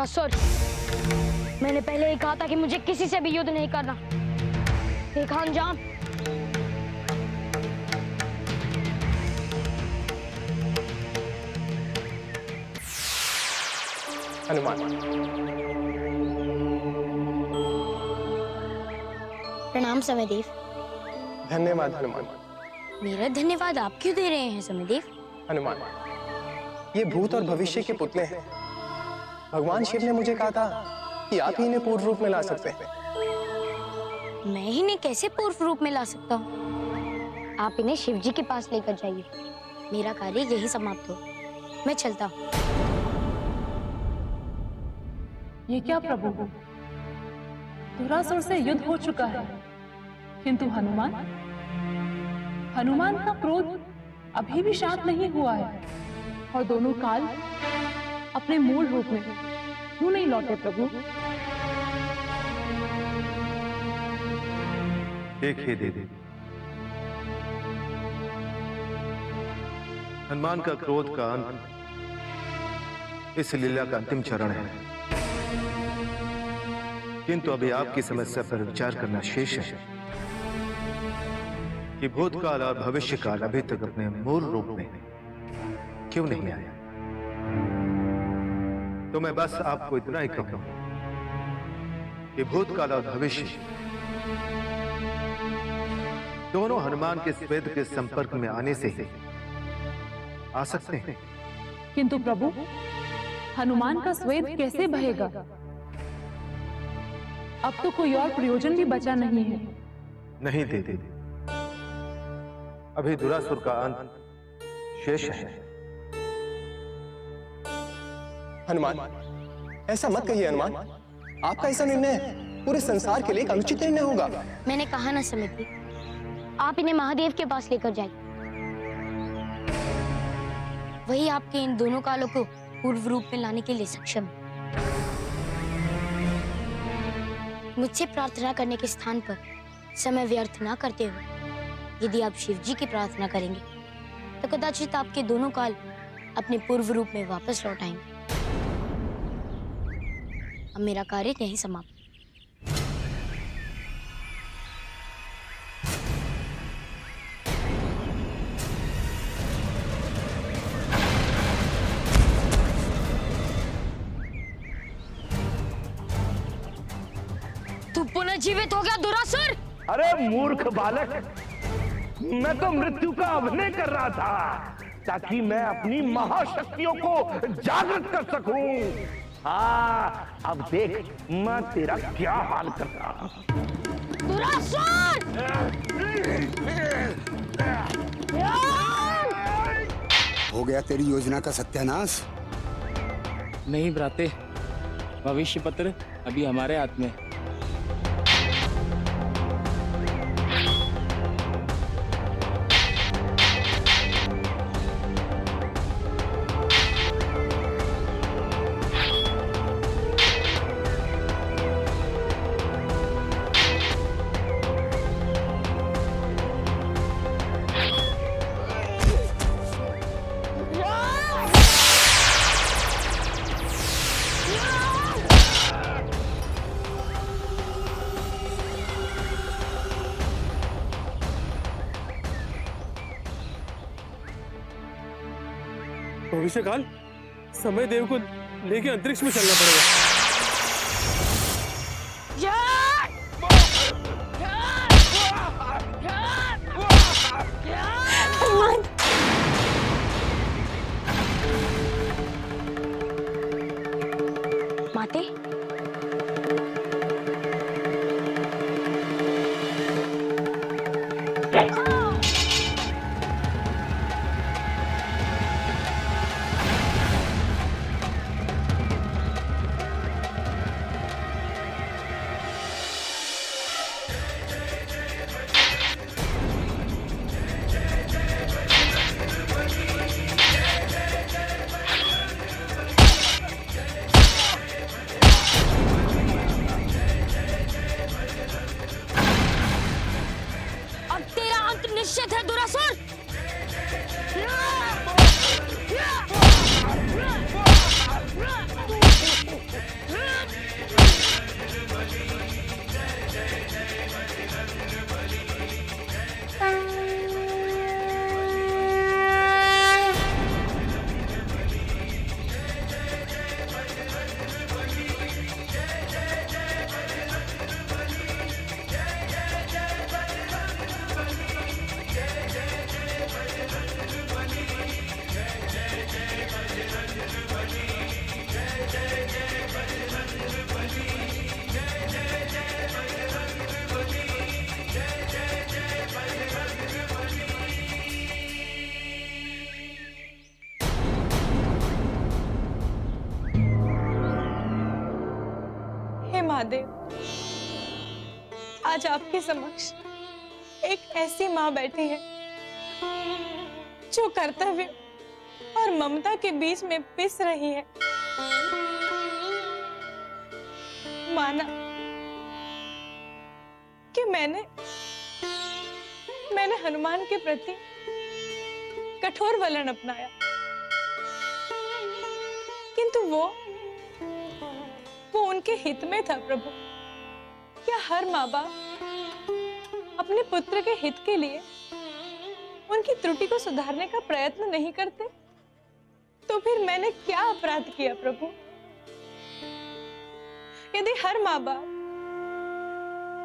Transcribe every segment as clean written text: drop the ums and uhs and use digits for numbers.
दुरासुर, मैंने पहले ही कहा था कि मुझे किसी से भी युद्ध नहीं करना। देखा अंजाम। हनुमान। प्रणाम समयदेव। धन्यवाद हनुमान। मेरा धन्यवाद आप क्यों दे रहे हैं समयदेव? हनुमान, ये भूत और भविष्य के पुतले हैं। भगवान शिव ने मुझे कहा था कि आप ही इन्हें पूर्व रूप में ला सकते हैं। मैं इन्हें कैसे पूर्व रूप में ला सकता हूँ? आप इन्हें शिव जी के पास लेकर जाइए। मेरा कार्य यही समाप्त हो। मैं चलता हूँ। ये क्या प्रभु, दुरासुर से युद्ध हो चुका है, किंतु हनुमान का क्रोध अभी भी शांत नहीं हुआ है और दोनों काल अपने मूल रूप में क्यों नहीं लौटे प्रभु? देखिए देवी, हनुमान का क्रोध का अंत इस लीला का अंतिम चरण है, किंतु अभी आपकी समस्या पर विचार करना शेष है कि भूतकाल और भविष्य काल अभी तक अपने मूल रूप में क्यों नहीं आया। तो मैं बस आपको इतना ही कहूंगा कि भूतकाल और भविष्य दोनों हनुमान के स्वेद के संपर्क में आने से ही आ सकते हैं। किंतु प्रभु, हनुमान का स्वेद कैसे बहेगा? अब तो कोई और प्रयोजन भी बचा नहीं है। नहीं देवी, अभी दुरासुर का अंत शेष है। हनुमान, ऐसा मत कहिए हनुमान। आपका ऐसा निर्णय पूरे संसार के लिए एक अनुचित निर्णय होगा। मैंने कहा ना समिति, आप इन्हें महादेव के पास लेकर जाइए। वही आपके इन दोनों कालों को पूर्व रूप में लाने के लिए सक्षम है। मुझसे प्रार्थना करने के स्थान पर समय व्यर्थ ना करते हुए यदि आप शिव जी की प्रार्थना करेंगे तो कदाचित आपके दोनों काल अपने पूर्व रूप में वापस लौट आएंगे। अब मेरा कार्य यहीं समाप्त। तू पुनर्जीवित हो गया दुरासुर? अरे मूर्ख बालक, मैं तो मृत्यु का अभिनय कर रहा था ताकि मैं अपनी महाशक्तियों को जागृत कर सकूं। हाँ, अब देख मैं तेरा क्या हाल करता हूं। दुरासुर! हो गया तेरी योजना का सत्यानाश? नहीं भ्राते, भविष्य पत्र अभी हमारे हाथ में। भविष्यकाल, समय देव को लेके अंतरिक्ष में चलना पड़ेगा। माते, निश्चित है दुरासुर। महादेव, आज आपके समक्ष एक ऐसी माँ बैठी है जो कर्तव्य और ममता के बीच में पिस रही है। माना कि मैंने हनुमान के प्रति कठोर वलन अपनाया, किंतु वो उनके हित में था प्रभु। क्या हर माँ बाप अपने पुत्र के हित के लिए उनकी त्रुटि को सुधारने का प्रयत्न नहीं करते? तो फिर मैंने क्या अपराध किया प्रभु? यदि हर माँ बाप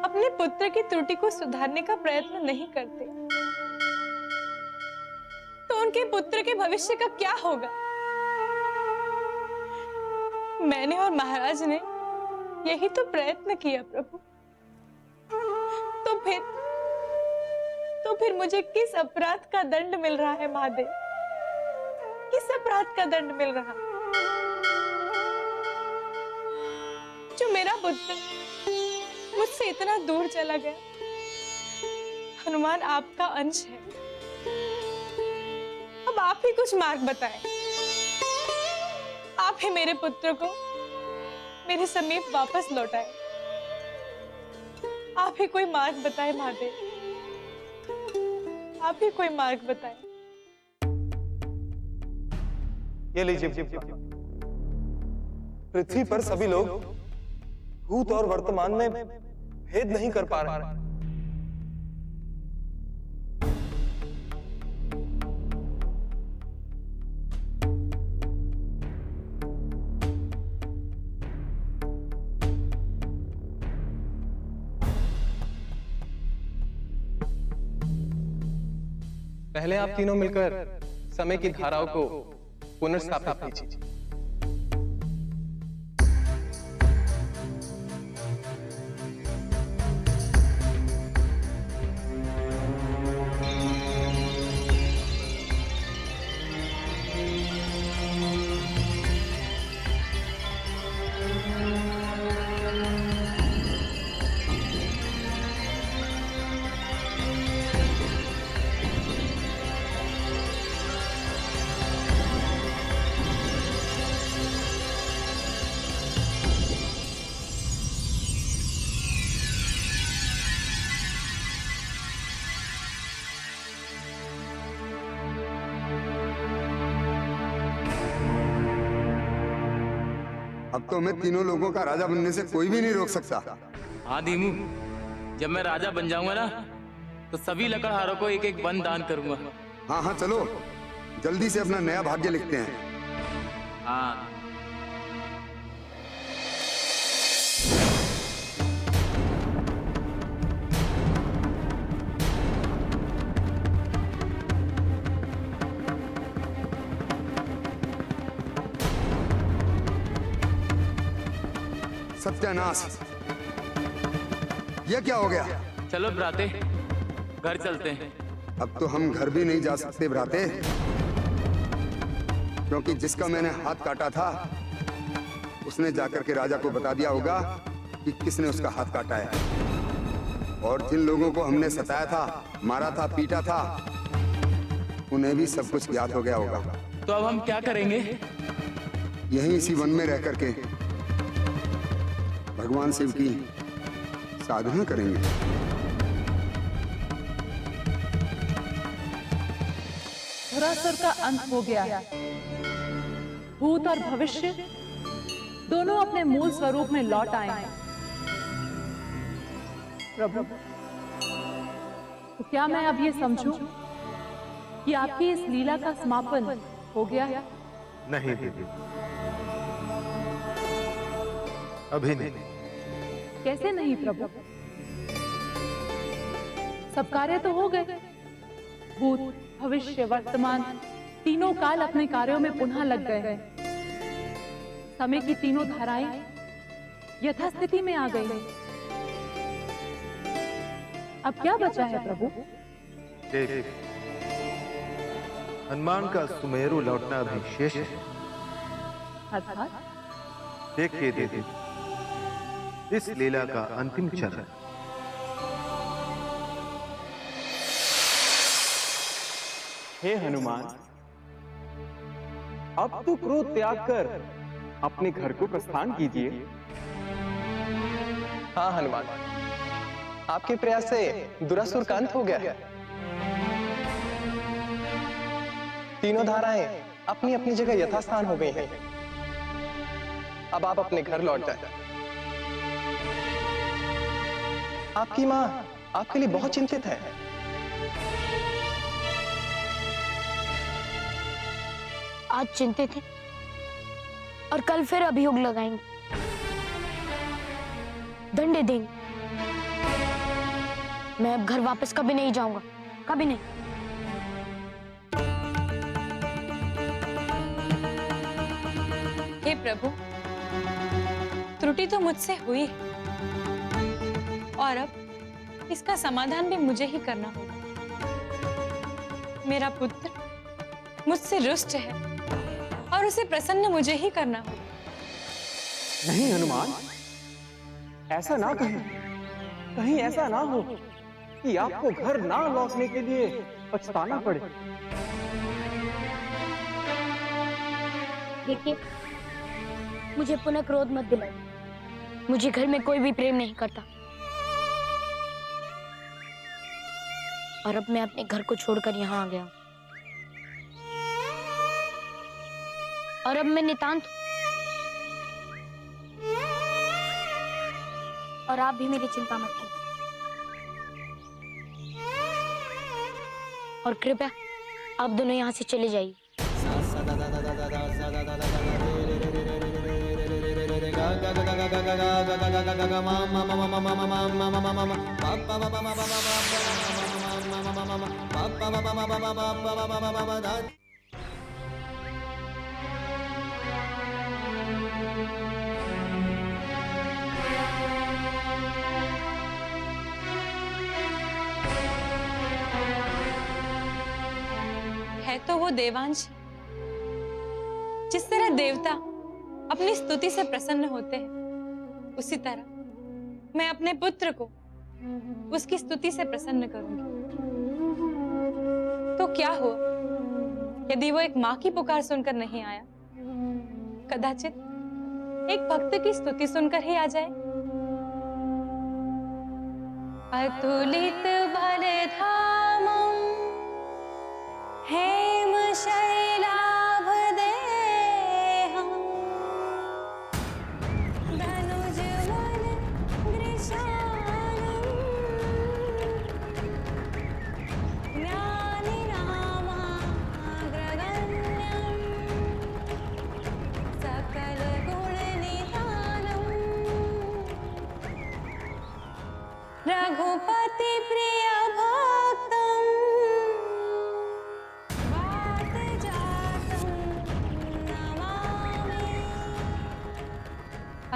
अपने पुत्र की त्रुटि को सुधारने का प्रयत्न नहीं करते, तो उनके पुत्र के भविष्य का क्या होगा? मैंने और महाराज ने यही तो प्रयत्न किया प्रभु। तो फिर मुझे किस अपराध का दंड मिल रहा है महादेव? किस अपराध का दंड मिल रहा? जो मेरा पुत्र मुझसे इतना दूर चला गया। हनुमान आपका अंश है, अब आप ही कुछ मार्ग बताएं। आप ही मेरे पुत्र को मेरे समीप वापस लौटाएं। आप ही कोई मार्ग बताएं महादेव, आप ही कोई मार्ग बताएं। ये लीजिए। पृथ्वी पर सभी लोग भूत और वर्तमान में भेद नहीं कर पा रहे। पहले आप तीनों मिलकर समय की धाराओं को पुनर्स्थापित कीजिए। अब तो हमें तीनों लोगों का राजा बनने से कोई भी नहीं रोक सकता। हाँ दीमू, जब मैं राजा बन जाऊंगा ना, तो सभी लकड़हारों को एक एक वन दान करूंगा। हाँ हाँ चलो, जल्दी से अपना नया भाग्य लिखते हैं। हाँ। सत्यानाश, यह क्या हो गया? चलो भ्राते, घर चलते हैं। अब तो हम घर भी नहीं जा सकते भ्राते, क्योंकि जिसका मैंने हाथ काटा था उसने जाकर के राजा को बता दिया होगा कि किसने उसका हाथ काटा है। और जिन लोगों को हमने सताया था, मारा था, पीटा था, उन्हें भी सब कुछ याद हो गया होगा। तो अब हम क्या करेंगे? यहीं इसी वन में रह करके भगवान शिव की साधना करेंगे। धुरासुर का अंत हो गया है। भूत और भविष्य दोनों अपने मूल स्वरूप में लौट आए हैं। प्रभु, तो क्या मैं अब ये समझूं कि आपकी इस लीला का समापन हो गया है? नहीं दीदी, अभी नहीं। कैसे नहीं प्रभु? सब कार्य तो हो गए। भूत, भविष्य, वर्तमान तीनों काल अपने कार्यों में पुनः लग गए हैं। समय की तीनों धाराएं यथास्थिति में आ गई हैं। अब क्या बचा है प्रभु? देखिए, हनुमान का सुमेरु लौटना अभी शेष है। अर्थात देखिए दीदी, इस लीला का अंतिम चरण। हे हनुमान, अब तो क्रोध त्याग कर अपने घर को प्रस्थान कीजिए। हाँ हनुमान, आपके प्रयास से दुरासुर का अंत हो गया है। तीनों धाराएं अपनी अपनी जगह यथास्थान हो गई हैं। अब आप अपने घर लौट जाएं। आपकी माँ आपके लिए बहुत चिंतित है। आज चिंतित हैं और कल फिर अभियोग लगाएंगे, दंडे देंगे। मैं अब घर वापस कभी नहीं जाऊंगा, कभी नहीं। हे प्रभु, त्रुटि तो मुझसे हुई है और अब इसका समाधान भी मुझे ही करना होगा। मेरा पुत्र मुझसे रुष्ट है और उसे प्रसन्न मुझे ही करना होगा। नहीं हनुमान, ऐसा ना कहें। कहीं ऐसा ना हो कि आपको घर ना लौटने के लिए पछताना पड़े। देखिए, मुझे पुनः क्रोध मत दिलाइए। मुझे घर में कोई भी प्रेम नहीं करता और अब मैं अपने घर को छोड़कर यहाँ आ गया हूँ। और अब मैं नितांत हूँ। और आप भी मेरी चिंता मत कीजिए। और कृपया आप दोनों यहाँ से चले जाइए। है तो वो देवांश, जिस तरह देवता अपनी स्तुति से प्रसन्न होते हैं, उसी तरह मैं अपने पुत्र को उसकी स्तुति से प्रसन्न करूंगी। तो क्या हुआ यदि वो एक माँ की पुकार सुनकर नहीं आया? कदाचित एक भक्त की स्तुति सुनकर ही आ जाए। अतुलित बलधामं हेम शैलाभ देहं धनुज वन दृशानं ज्ञानि नामाग्रगण्यं सकल गुण निधानं रघुपति प्रिय भक्तं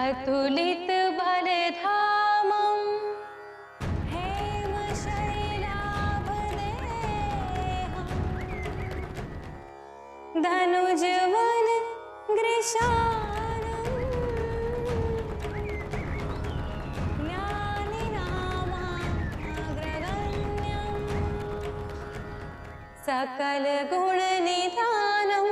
अतुलित बलधामं हेम शैलाभ देहं धनुज वन गृशानं ज्ञानि नामाग्रगण्यं सकल गुण निधानं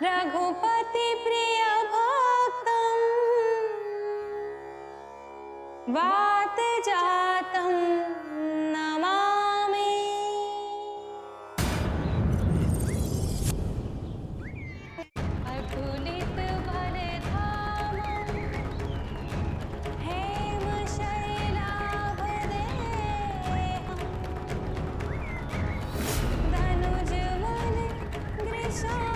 रघुपति प्रिय भक्तं वात जातं नमामि। अतुलित बलधामं हेम शैलाभ देहं धनुज वन गृशानं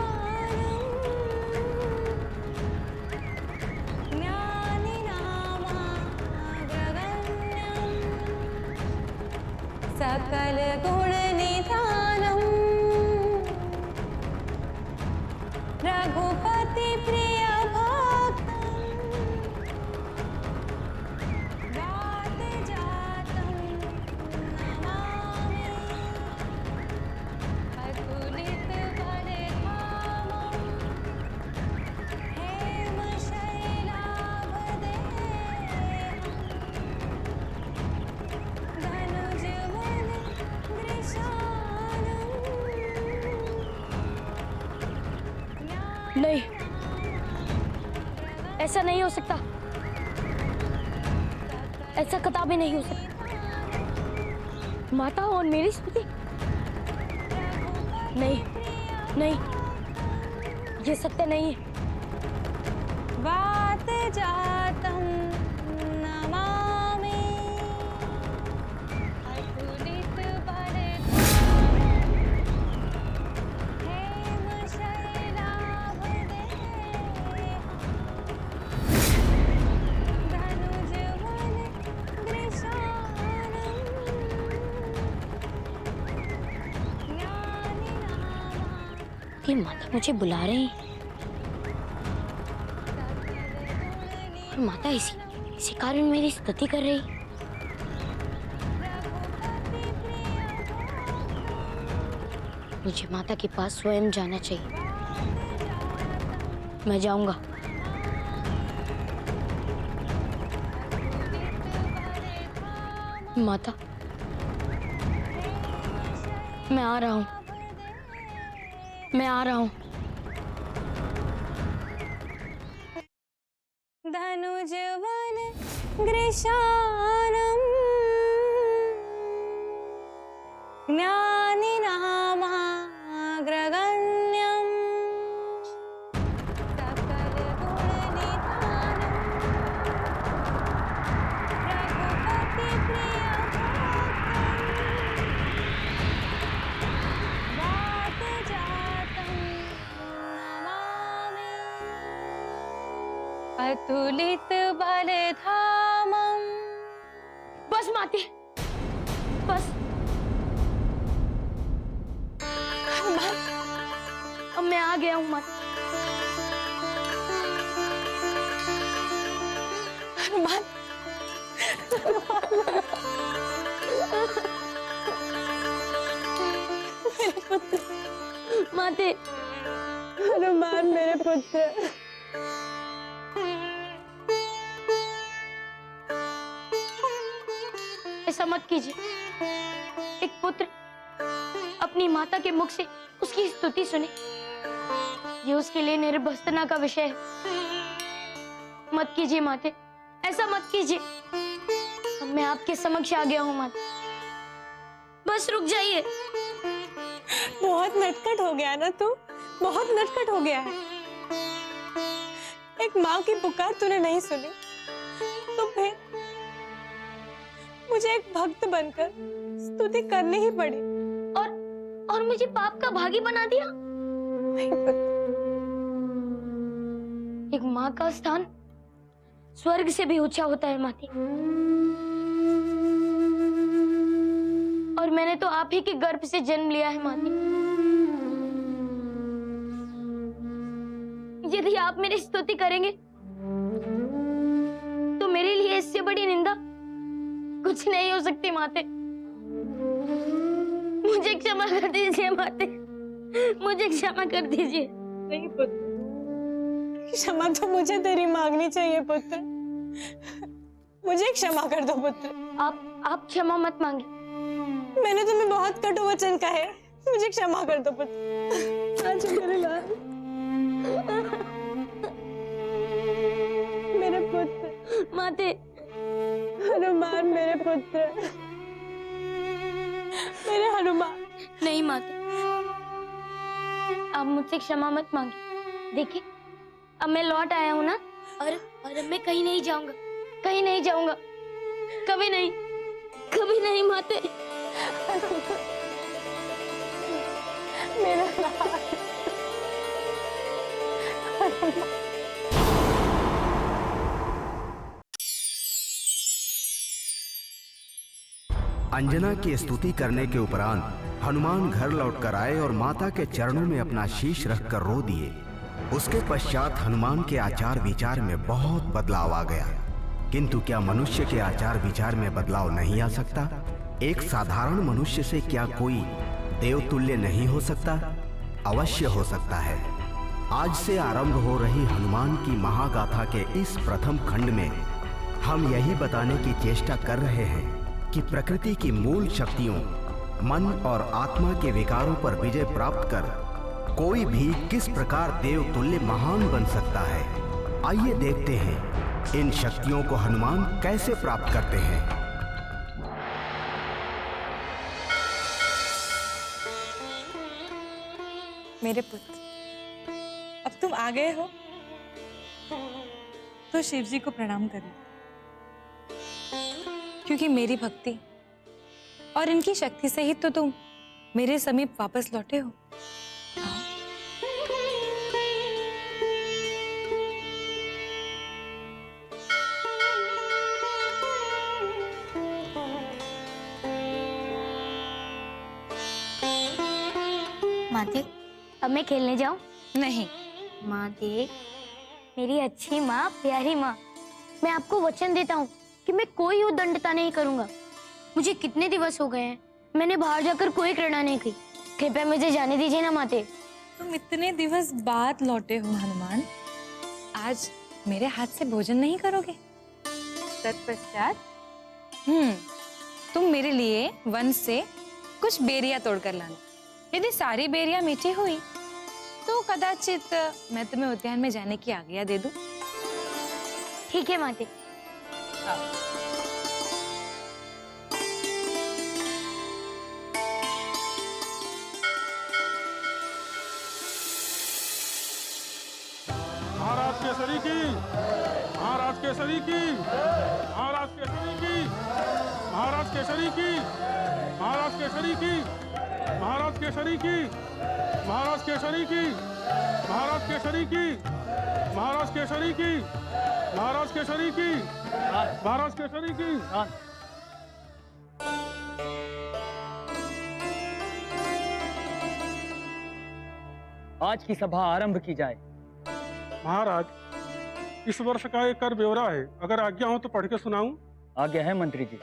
ज्ञानि नामाग्रगण्यं सकल गुण निधानं रघुपति प्रिय भक्तं वात जातं नमामि। अतुलित बलधामं हेम शैलाभ नहीं, ऐसा नहीं हो सकता। ऐसा कदापि नहीं हो सकता। माता और मेरी स्तुति? नहीं नहीं, ये सत्य नहीं है। बात जातम नमामि अतुलित हेम शैलाभदे धनुजवन ग्रीशानम् कि माता मुझे बुला रहे हैं और माता इसी कारण मेरी स्तुति कर रही। मुझे माता के पास स्वयं जाना चाहिए। मैं जाऊंगा। माता, मैं आ रहा हूँ। मैं आ रहा हूँ। धनुजवन ग्रीशानम् ज्ञानिनामाग्रगण्यम् अतुलित बलधामम्। बस माते, बस। अब मैं आ गया हूँ माते। हनुमान, मेरे पुत्र। माते, हनुमान मेरे पुत्र। ऐसा मत कीजिए। एक पुत्र अपनी माता के मुख से उसकी स्तुति सुने, ये उसके लिए निर्भस्तना का विषय है। मत कीजिए माते, ऐसा मत कीजिए। अब मैं आपके समक्ष आ गया हूँ माते, बस रुक जाइए। बहुत नटखट हो गया ना तू, बहुत नटखट हो गया है। एक माँ की पुकार तूने नहीं सुनी, तो फिर मुझे एक भक्त बनकर स्तुति करनी ही पड़ी। और मुझे पाप का भागी बना दिया। नहीं पता। एक माँ का स्थान स्वर्ग से भी ऊंचा होता है माते। और मैंने तो आप ही के गर्भ से जन्म लिया है माते। यदि आप मेरी स्तुति करेंगे तो मेरे लिए इससे बड़ी निंदा कुछ नहीं हो सकती माते। मुझे क्षमा कर दीजिए माते, मुझे क्षमा कर दीजिए। नहीं पुत्र, क्षमा तो मुझे तेरी मांगनी चाहिए पुत्र। मुझे क्षमा कर दो पुत्र। आप क्षमा मत मांगिए। मैंने तुम्हें बहुत कटु वचन कहे, मुझे क्षमा कर दो पुत्र। आज मेरे लाल, मेरे पुत्र। माते, हनुमान मेरे पुत्र, मेरे हनुमान। नहीं माते, आप मुझसे क्षमा मत मांगिए। देखिए, अब मैं लौट आया हूँ ना, और मैं कहीं नहीं जाऊंगा, कहीं नहीं जाऊंगा, कभी नहीं, कभी नहीं माते। मेरा लाल। अंजना की स्तुति करने के उपरांत हनुमान घर लौटकर आए और माता के चरणों में अपना शीश रखकर रो दिए। उसके पश्चात हनुमान के आचार विचार में बहुत बदलाव आ गया। किंतु क्या मनुष्य के आचार विचार में बदलाव नहीं आ सकता? एक साधारण मनुष्य से क्या कोई देवतुल्य नहीं हो सकता? अवश्य हो सकता है। आज से आरंभ हो रही हनुमान की महागाथा के इस प्रथम खंड में हम यही बताने की चेष्टा कर रहे हैं कि प्रकृति की मूल शक्तियों, मन और आत्मा के विकारों पर विजय प्राप्त कर कोई भी किस प्रकार देवतुल्य महान बन सकता है। आइए देखते हैं इन शक्तियों को हनुमान कैसे प्राप्त करते हैं। मेरे पुत्र, अब तुम आ गए हो तो शिव जी को प्रणाम करो, क्योंकि मेरी भक्ति और इनकी शक्ति से ही तो तुम मेरे समीप वापस लौटे हो। माँ देख, अब मैं खेलने जाऊं? नहीं। माँ देख, मेरी अच्छी माँ, प्यारी माँ, मैं आपको वचन देता हूँ कि मैं कोई उद्दंडता नहीं करूंगा। मुझे कितने दिवस हो गए हैं, मैंने बाहर जाकर कोई क्रीड़ा नहीं की। कृपया मुझे जाने दीजिए ना माते। तुम इतने दिवस बाद लौटे हो हनुमान, आज मेरे हाथ से भोजन नहीं करोगे? तत्पश्चात तुम मेरे लिए वन से कुछ बेरियां तोड़कर लाना। यदि सारी बेरियां मीठी हुई तो कदाचित मैं तुम्हें उद्यान में जाने की आज्ञा दे दूं। ठीक है माते। महाराज केसरी की, महाराज केसरी की, महाराज केसरी की, महाराज केसरी की, महाराज केसरी की, महाराज केसरी की, महाराज केसरी की, महाराज केसरी की, महाराज केसरी की, महाराज केसरी की, महाराज केसरी की। आज की सभा आरंभ की जाए। महाराज, इस वर्ष का एक कर ब्यौरा है, अगर आज्ञा हो तो पढ़ के सुनाऊं? आज्ञा है मंत्री जी।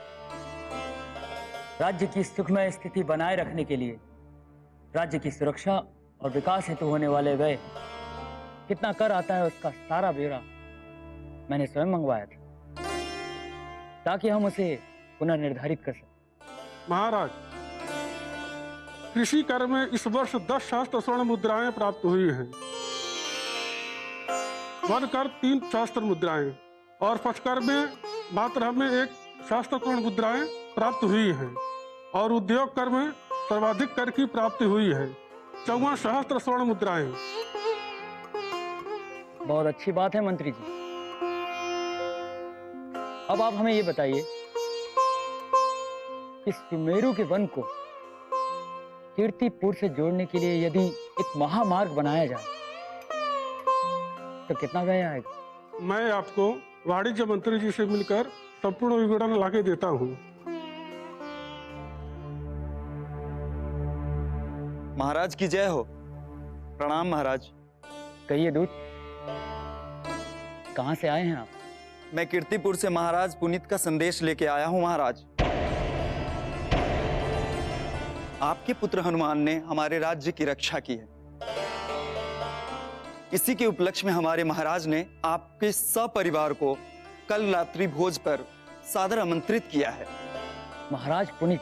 राज्य की सुखमय स्थिति बनाए रखने के लिए राज्य की सुरक्षा और विकास हेतु होने वाले व्यय कितना कर आता है उसका सारा ब्यौरा मैंने स्वयं मंगवाया था, ताकि हम उसे पुनर्निर्धारित कर सकें। महाराज, कृषि कर में इस वर्ष 10 सहस्त्र स्वर्ण मुद्राएं प्राप्त हुई हैं, वन कर 3 सहस्त्र मुद्राएं और पशुकर में मात्र हमें 1 सहस्त्र स्वर्ण मुद्राएं प्राप्त हुई हैं, और उद्योग कर में सर्वाधिक कर की प्राप्ति हुई है, 54 सहस्त्र स्वर्ण मुद्राएं। बहुत अच्छी बात है मंत्री जी। अब आप हमें ये बताइए कि सुमेरु के वन को कीर्तिपुर से जोड़ने के लिए यदि एक महामार्ग बनाया जाए तो कितना व्यय आएगा? मैं आपको वाणिज्य मंत्री जी से मिलकर संपूर्ण विवरण लाके देता हूँ। महाराज की जय हो। प्रणाम महाराज। कहिए दूत, कहाँ से आए हैं आप? मैं कीर्तिपुर से महाराज पुनीत का संदेश लेके आया हूँ। महाराज, आपके पुत्र हनुमान ने हमारे राज्य की रक्षा की है। इसी के उपलक्ष्य में हमारे महाराज ने आपके सपरिवार को कल रात्रि भोज पर सादर आमंत्रित किया है। महाराज पुनीत,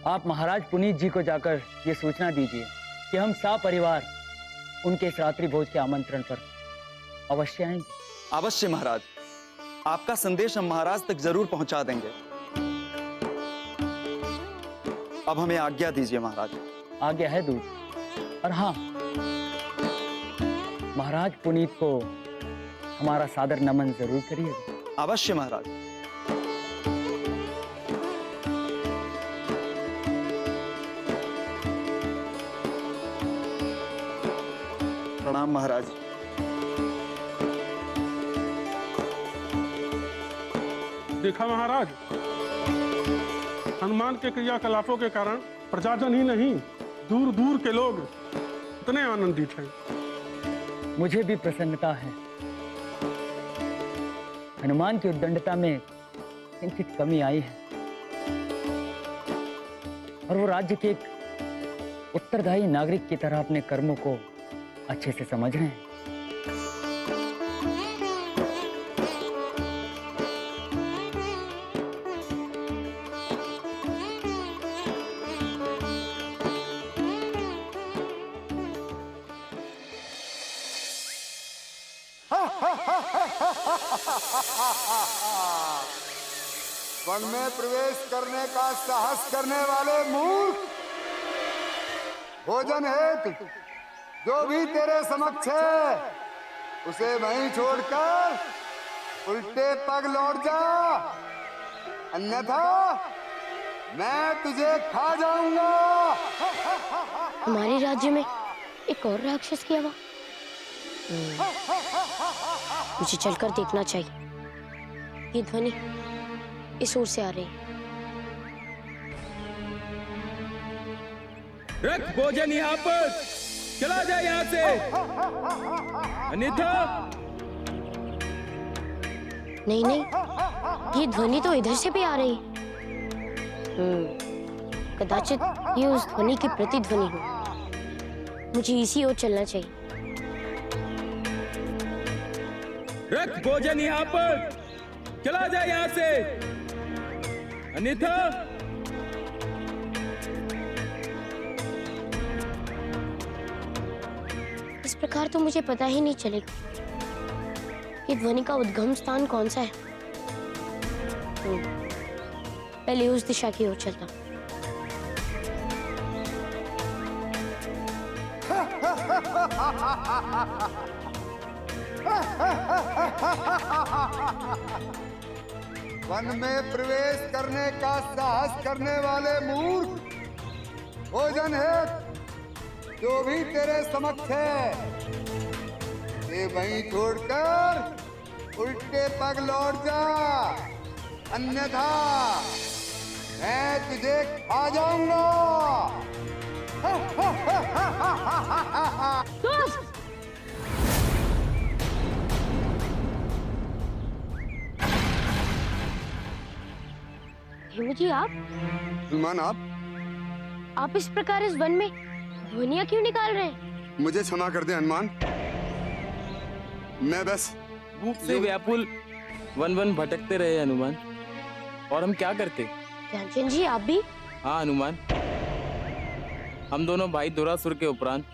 आप महाराज पुनीत जी को जाकर ये सूचना दीजिए कि हम सपरिवार उनके इस रात्रि भोज के आमंत्रण पर अवश्य आएंगे। अवश्य महाराज, आपका संदेश हम महाराज तक जरूर पहुंचा देंगे। अब हमें आज्ञा दीजिए महाराज। आज्ञा है दूत। और हाँ, महाराज पुनीत को हमारा सादर नमन जरूर करिएगा। अवश्य महाराज। प्रणाम महाराज। देखा महाराज, हनुमान के क्रियाकलापों के कारण प्रजाजन ही नहीं, दूर दूर के लोग इतने आनंदित हैं। मुझे भी प्रसन्नता है। हनुमान की उद्दंडता में किंचित कमी आई है और वो राज्य के एक उत्तरदायी नागरिक की तरह अपने कर्मों को अच्छे से समझ रहे हैं। वन में प्रवेश करने का साहस करने वाले मूर्ख, भोजन हेतु जो भी तेरे समक्ष है उसे वहीं छोड़कर उल्टे पग लौट जा, अन्यथा मैं तुझे खा जाऊंगा। हमारे राज्य में एक और राक्षस की आवाज। मुझे चलकर देखना चाहिए। ये ध्वनि इस ओर से आ रही है। रख भोजन यहाँ पर, चला जा यहाँ से, अन्यथा। नहीं नहीं, ये ध्वनि तो इधर से भी आ रही है। कदाचित ये उस ध्वनि की प्रतिध्वनि हो। मुझे इसी ओर चलना चाहिए। रख भोजन यहाँ पर, चला जा यहाँ से, अन्यथा। इस प्रकार तो मुझे पता ही नहीं चलेगा कि ध्वनि का उद्गम स्थान कौन सा है। पहले उस दिशा की ओर चलता हूं। वन में प्रवेश करने का साहस करने वाले मूर्ख, भोजन है जो भी तेरे समक्ष है ये वहीं छोड़कर उल्टे पग लौट जा, अन्यथा मैं तुझे खा जाऊंगा। हेमू आप? हनुमान आप इस प्रकार इस वन में ध्वनियां क्यों निकाल रहे हैं? मुझे क्षमा कर दे हनुमान, मैं बस भूख से व्याकुल वन वन भटकते रहे हनुमान, और हम क्या करते? ध्यानचंद जी आप भी? हाँ हनुमान, हम दोनों भाई दुरासुर के उपरांत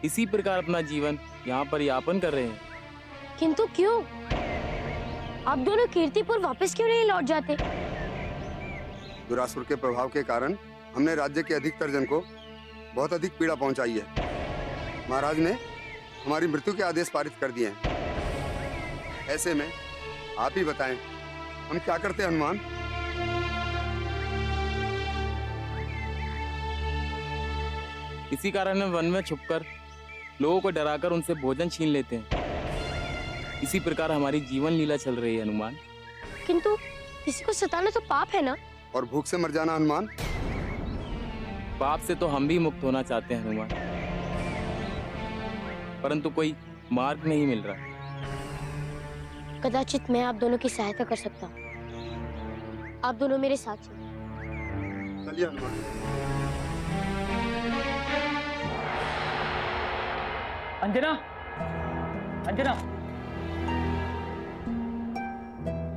इसी प्रकार अपना जीवन यहाँ पर यापन कर रहे हैं। किंतु क्यों? आप दोनों कीर्तिपुर वापस क्यों नहीं लौट जाते? दुरासुर के प्रभाव के कारण हमने राज्य के अधिकतर जन को बहुत अधिक पीड़ा पहुंचाई है। महाराज ने हमारी मृत्यु के आदेश पारित कर दिए हैं। ऐसे में आप ही बताएं, हम क्या करते हैं हनुमान? इसी कारण हम वन में छुपकर लोगों को डराकर उनसे भोजन छीन लेते हैं। इसी प्रकार हमारी जीवन लीला चल रही है हनुमान। किंतु किसी को सताना तो पाप है ना? और भूख से मर जाना हनुमान? पाप से तो हम भी मुक्त होना चाहते हैं हनुमान, परंतु कोई मार्ग नहीं मिल रहा। कदाचित मैं आप दोनों की सहायता कर सकता हूँ। आप दोनों मेरे साथ चलिए हनुमान। अंजना, अंजना,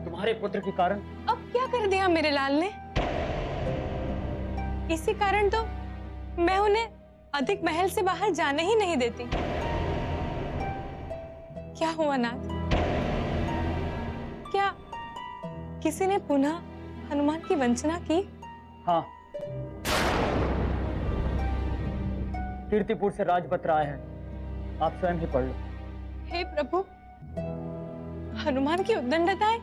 तुम्हारे पुत्र के कारण। अब क्या कर दिया मेरे लाल ने? इसी कारण तो मैं उन्हें अधिक महल से बाहर जाने ही नहीं देती। क्या हुआ नाथ? क्या किसी ने पुनः हनुमान की वंचना की? हाँ, कीर्तिपुर से राजपत्र आए हैं, आप स्वयं ही पढ़ लो। हे प्रभु, हनुमान की उद्दंडताएं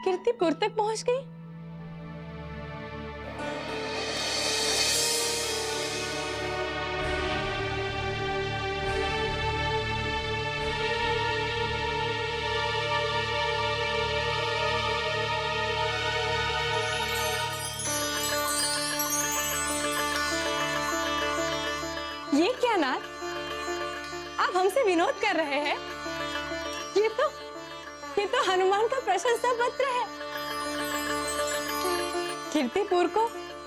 कीर्तिपुर तक पहुंच गई। ये क्या नाथ, आप हमसे विनोद कर रहे हैं? ये तो हनुमान का प्रशंसा पत्र है। कीर्तिपुर को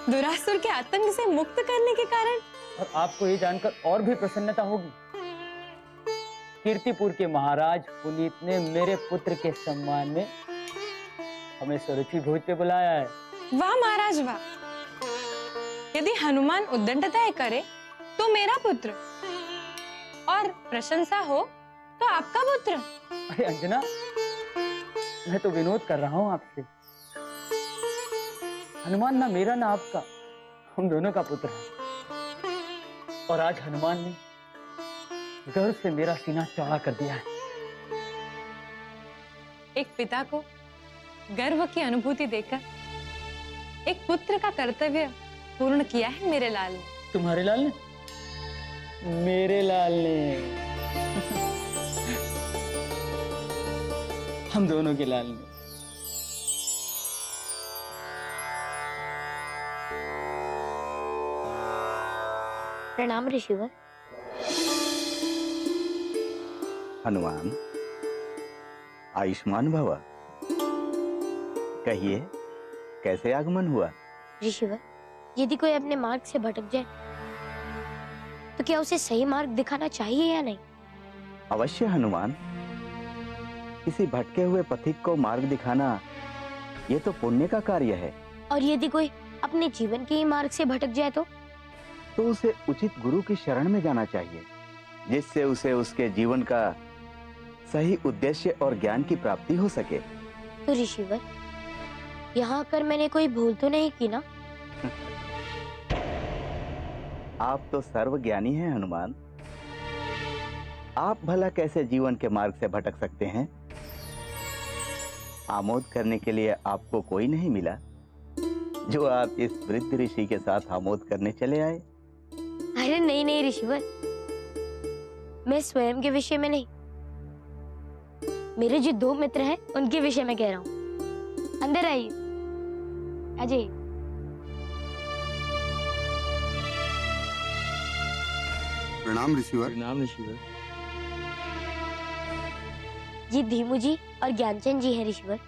दुरासुर के आतंक से मुक्त करने के कारण। और आपको ये जानकर और भी प्रसन्नता होगी, कीर्तिपुर के महाराज पुनीत ने मेरे पुत्र के सम्मान में हमें सुरुचि भोज पे बुलाया है। वाह महाराज वाह! यदि हनुमान उद्दंडताएं करे तो मेरा पुत्र, और प्रशंसा हो तो आपका पुत्र। अरे अंजना, मैं तो विनोद कर रहा हूं आपसे। हनुमान ना मेरा ना आपका, हम दोनों का पुत्र है। और आज हनुमान ने गर्व से मेरा सीना चौड़ा कर दिया है। एक पिता को गर्व की अनुभूति देकर एक पुत्र का कर्तव्य पूर्ण किया है मेरे लाल ने। तुम्हारे लाल ने? मेरे लाल ने। हम दोनों के लाल ने। प्रणाम ऋषिवर। हनुमान, आयुष्मान भव। कहिए, कैसे आगमन हुआ? ऋषिवर, यदि कोई अपने मार्ग से भटक जाए तो क्या उसे सही मार्ग दिखाना चाहिए या नहीं? अवश्य हनुमान। किसी भटके हुए पथिक को मार्ग दिखाना ये तो पुण्य का कार्य है। और यदि कोई अपने जीवन के ही मार्ग से भटक जाए तो उसे उचित गुरु की शरण में जाना चाहिए, जिससे उसे उसके जीवन का सही उद्देश्य और ज्ञान की प्राप्ति हो सके। तो ऋषिवर, यहाँ आकर मैंने कोई भूल तो नहीं की ना? आप तो सर्वज्ञानी हैं हनुमान। आप भला कैसे जीवन के मार्ग से भटक सकते हैं? आमोद करने के लिए आपको कोई नहीं मिला जो आप इस वृद्ध ऋषि के साथ आमोद करने चले आए? अरे नहीं नहीं ऋषिवर, मैं स्वयं के विषय में नहीं, मेरे जो दो मित्र हैं उनके विषय में कह रहा हूँ। अंदर आइए। अजय, प्रणाम ऋषिवर। प्रणाम ऋषिवर। ये धीमू जी और ज्ञानचंद जी हैं ऋषिवर।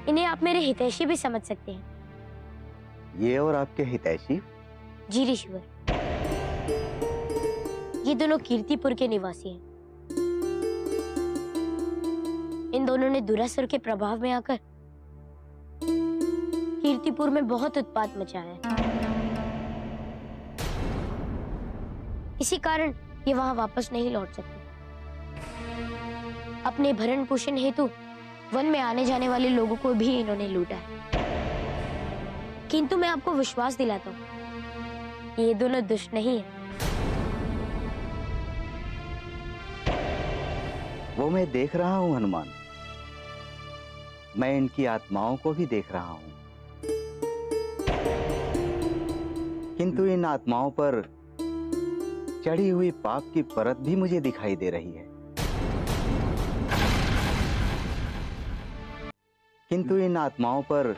इन्हें आप मेरे हितैषी भी समझ सकते हैं। ये और आपके हितैषी? जी ऋषिवर, ये दोनों कीर्तिपुर के निवासी हैं। इन दोनों ने दुरासुर के प्रभाव में आकर कीर्तिपुर में बहुत उत्पात मचाया है। इसी कारण ये वहां वापस नहीं लौट सकते। अपने भरण पोषण हेतु वन में आने जाने वाले लोगों को भी इन्होंने लूटा है। किंतु मैं आपको विश्वास दिलाता हूँ, ये दोनों दुष्ट नहीं है। वो मैं देख रहा हूँ हनुमान। मैं इनकी आत्माओं को भी देख रहा हूँ, किंतु इन आत्माओं पर चढ़ी हुई पाप की परत भी मुझे दिखाई दे रही है। किंतु इन आत्माओं पर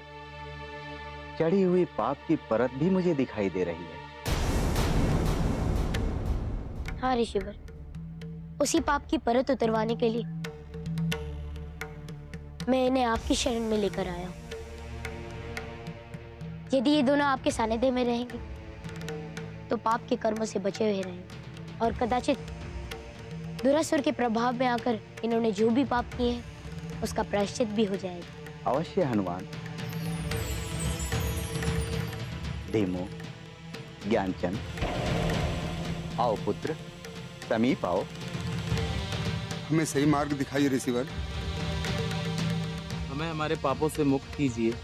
चढ़ी हुई पाप की परत भी मुझे दिखाई दे रही है। हाँ ऋषिवर, उसी पाप की परत उतरवाने के लिए मैं इन्हें आपकी शरण में लेकर आया हूँ। यदि ये दोनों आपके सानिध्य में रहेंगे तो पाप के कर्मों से बचे हुए रहेंगे और कदाचित दुरासुर के प्रभाव में आकर इन्होंने जो भी पाप किए हैं उसका प्रायश्चित भी हो जाएगा। अवश्य हनुमान। धीमू, ज्ञानचंद, आओ पुत्र, समीप आओ। हमें सही मार्ग दिखाइए ऋषिवर। हमें हमारे पापों से मुक्त कीजिए।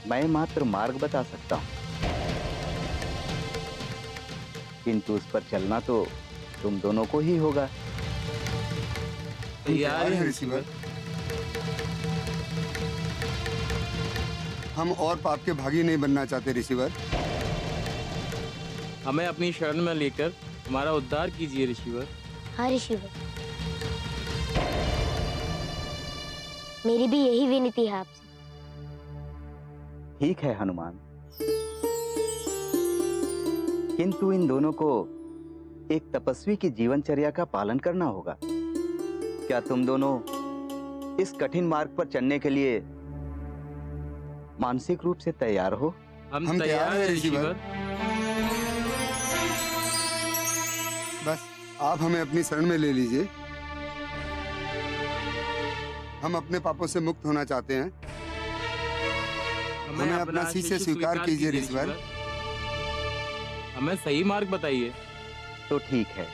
मैं मात्र मार्ग बता सकता हूँ, किंतु उस पर चलना तो तुम दोनों को ही होगा। तैयार हैं ऋषिवर। हम और पाप के भागी नहीं बनना चाहते ऋषिवर। हमें अपनी शरण में लेकर हमारा उद्धार कीजिए ऋषिवर। हाँ ऋषिवर, मेरी भी यही विनती है आपसे। ठीक है हनुमान, किंतु इन दोनों को एक तपस्वी की जीवनचर्या का पालन करना होगा। क्या तुम दोनों इस कठिन मार्ग पर चलने के लिए मानसिक रूप से तैयार हो? हम तैयार हैं ऋषिवर। बस आप हमें अपनी शरण में ले लीजिए। हम अपने पापों से मुक्त होना चाहते हैं। हमें अपना शीश स्वीकार कीजिए ऋषिवर। हमें सही मार्ग बताइए। तो ठीक है,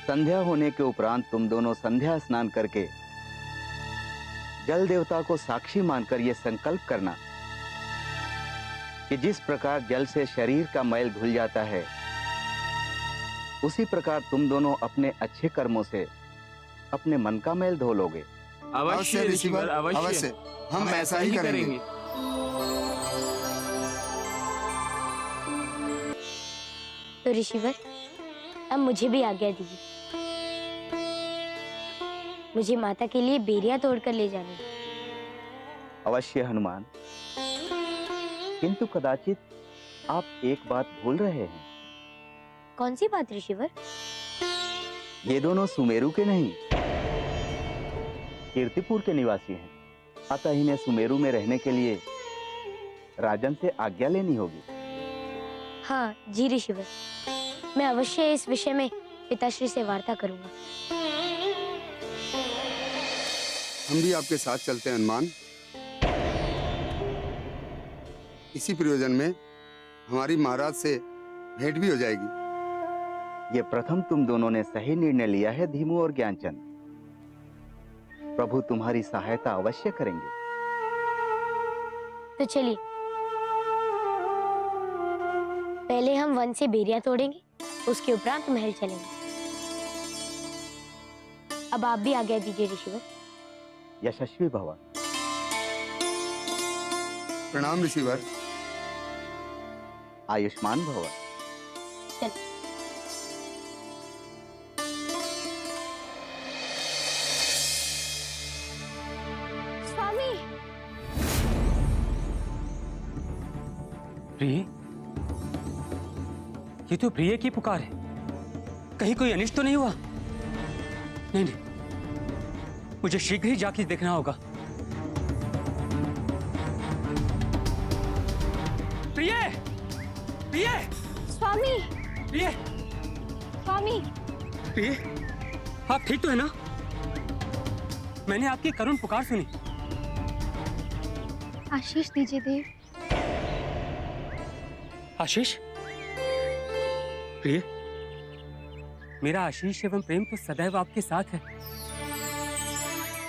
संध्या होने के उपरांत तुम दोनों संध्या स्नान करके जल देवता को साक्षी मानकर यह संकल्प करना कि जिस प्रकार जल से शरीर का मैल धुल जाता है, उसी प्रकार तुम दोनों अपने अच्छे कर्मों से अपने मन का मैल धो लोगे। अवश्य ऋषिवर, अवश्य। हम ऐसा ही करेंगे। तो ऋषिवर, अब मुझे भी आज्ञा दीजिए। मुझे माता के लिए बेरिया तोड़कर ले जाने दीजिए। अवश्य हनुमान, किंतु कदाचित आप एक बात भूल रहे हैं। कौन सी बात ऋषिवर? ये दोनों सुमेरु के नहीं, कीर्तिपुर के निवासी हैं। अतः इन्हें सुमेरु में रहने के लिए राजन से आज्ञा लेनी होगी। हाँ जी ऋषिवर, मैं अवश्य इस विषय में पिताश्री से वार्ता करूंगा। हम भी आपके साथ चलते हैं हनुमान। इसी प्रयोजन में हमारी महाराज से भेंट भी हो जाएगी। ये प्रथम तुम दोनों ने सही निर्णय लिया है धीमू और ज्ञानचंद। प्रभु तुम्हारी सहायता अवश्य करेंगे। तो चलिए, पहले हम वन से बेरिया तोड़ेंगे, उसके उपरांत महल चलेंगे। अब आप भी आज्ञा दीजिए ऋषिवर। यशस्वी भव। प्रणाम ऋषिवर। आयुष्मान भव। चल। स्वामी। प्रिय, ये तो प्रिय की पुकार है। कहीं कोई अनिष्ट तो नहीं हुआ? नहीं नहीं, मुझे शीघ्र ही जाके देखना होगा। प्रिय, प्रिय, स्वामी। प्रिय, स्वामी। प्रिय, आप ठीक तो है ना? मैंने आपकी करुण पुकार सुनी। आशीष दीजिए देव। आशीष? प्रिय, मेरा आशीष एवं प्रेम तो सदैव आपके साथ है,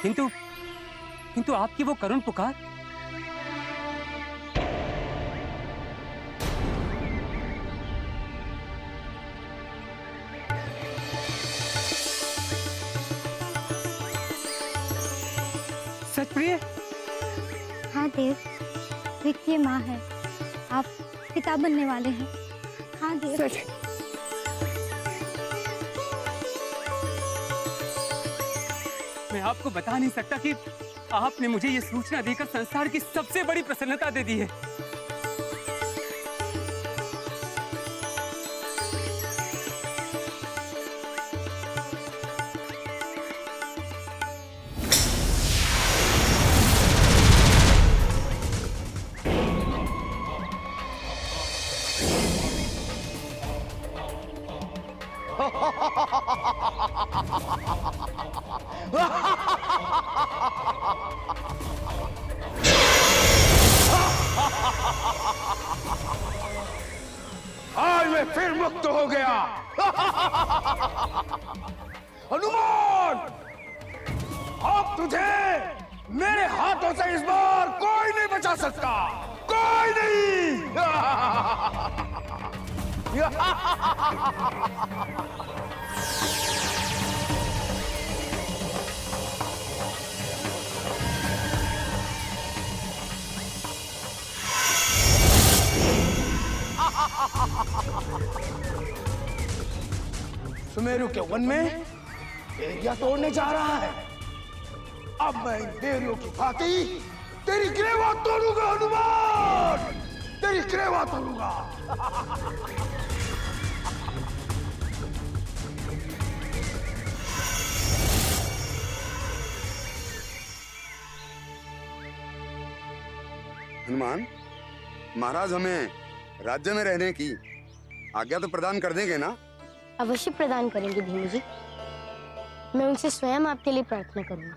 किंतु आपकी वो करुण पुकार। सच प्रिय? हाँ देव, वित्तीय माँ है, आप पिता बनने वाले हैं। हाँ देव। सच? मैं आपको बता नहीं सकता कि आपने मुझे ये सूचना देकर संसार की सबसे बड़ी प्रसन्नता दे दी है। आज मैं फिर मुक्त हो गया। हनुमान, अब तुझे मेरे हाथों से इस बार कोई नहीं बचा सकता, कोई नहीं। सुमेरु के वन में बेरिया तोड़ने जा रहा है। अब मैं इन बेरियों की भांति तेरी ग्रेवा तोड़ूंगा हनुमान, तेरी ग्रेवा तोड़ूंगा। हनुमान, महाराज हमें राज्य में रहने की आज्ञा तो प्रदान कर देंगे ना? अवश्य प्रदान करेंगे धीमू जी। मैं उनसे स्वयं आपके लिए प्रार्थना करूंगा।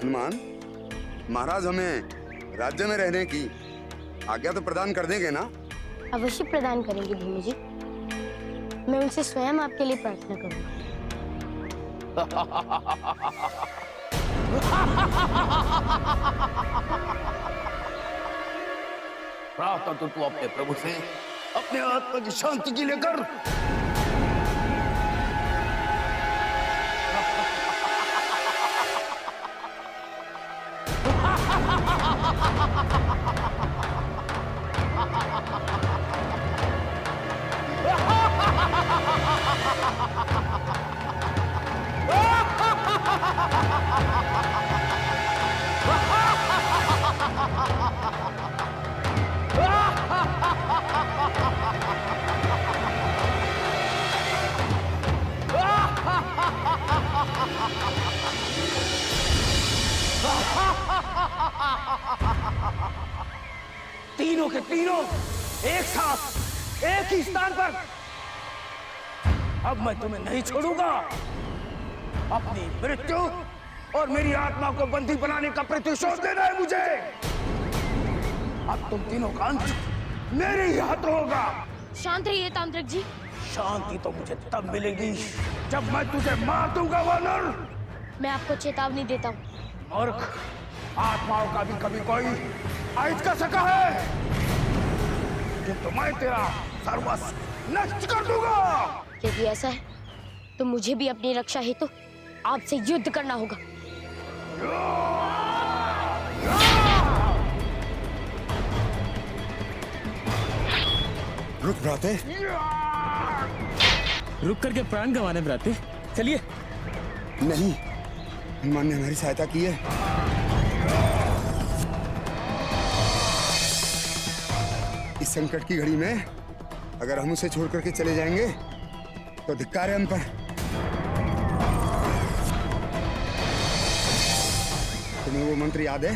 हनुमान, महाराज हमें राज्य में रहने की आज्ञा तो प्रदान कर देंगे ना? अवश्य प्रदान करेंगे भीम जी। मैं उनसे स्वयं आपके लिए प्रार्थना करूंगा। प्रार्थना तो तू अपने प्रभु से अपने आत्मा की शांति की लेकर। तीनों के तीनों एक साथ एक ही स्थान पर। अब मैं तुम्हें नहीं छोड़ूंगा। अपनी मृत्यु और मेरी आत्मा को बंदी बनाने का प्रतिशोध देना है मुझे। अब तुम तीनों का अंत मेरे ही हाथों होगा। शांत रहिए तांत्रिक जी। शांति तो मुझे तब मिलेगी जब मैं तुझे मार दूंगा वानर। मैं आपको चेतावनी देता हूँ। मूर्ख, आत्माओं का भी कभी कोई आयत कर सका है किंतु मैं तेरा सर्वस्व नष्ट कर दूंगा। यदि ऐसा है तो मुझे भी अपनी रक्षा हेतु आपसे युद्ध करना होगा। रुक भ्राते। रुक करके प्राण गंवाने भ्राते, चलिए। नहीं, हनुमान ने हमारी सहायता की है। इस संकट की घड़ी में अगर हम उसे छोड़ करके चले जाएंगे तो धिक्कार है हम पर। तुम्हें वो मंत्र याद है,